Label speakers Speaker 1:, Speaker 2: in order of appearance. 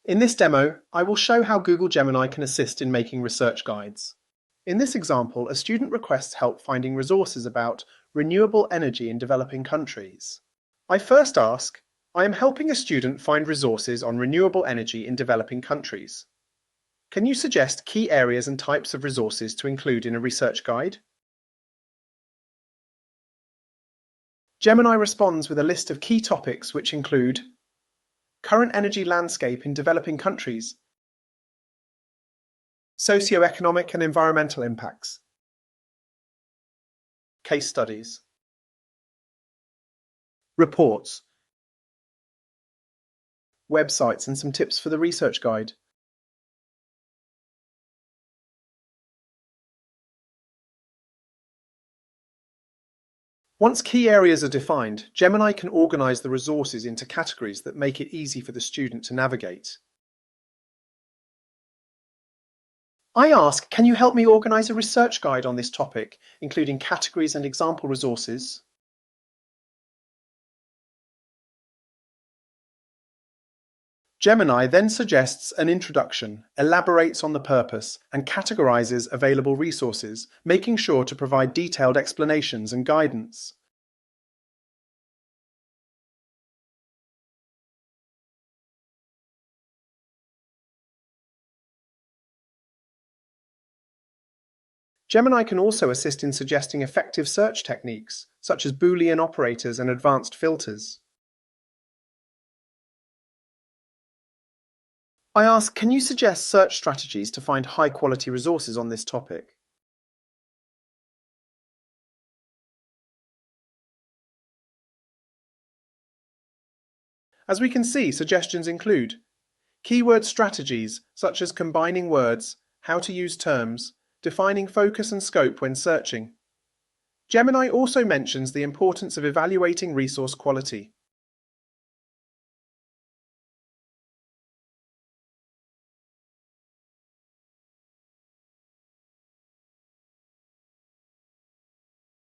Speaker 1: In this demo, I will show how Google Gemini can assist in making research guides. In this example, a student requests help finding resources about renewable energy in developing countries. I first ask, I am helping a student find resources on renewable energy in developing countries. Can you suggest key areas and types of resources to include in a research guide? Gemini responds with a list of key topics which include current energy landscape in developing countries, socioeconomic and environmental impacts, case studies, reports, websites and some tips for the research guide. Once key areas are defined, Gemini can organise the resources into categories that make it easy for the student to navigate. I ask, can you help me organise a research guide on this topic, including categories and example resources? Gemini then suggests an introduction, elaborates on the purpose, and categorises available resources, making sure to provide detailed explanations and guidance. Gemini can also assist in suggesting effective search techniques, such as Boolean operators and advanced filters. I ask, can you suggest search strategies to find high-quality resources on this topic? As we can see, suggestions include keyword strategies, such as combining words, how to use terms, defining focus and scope when searching. Gemini also mentions the importance of evaluating resource quality.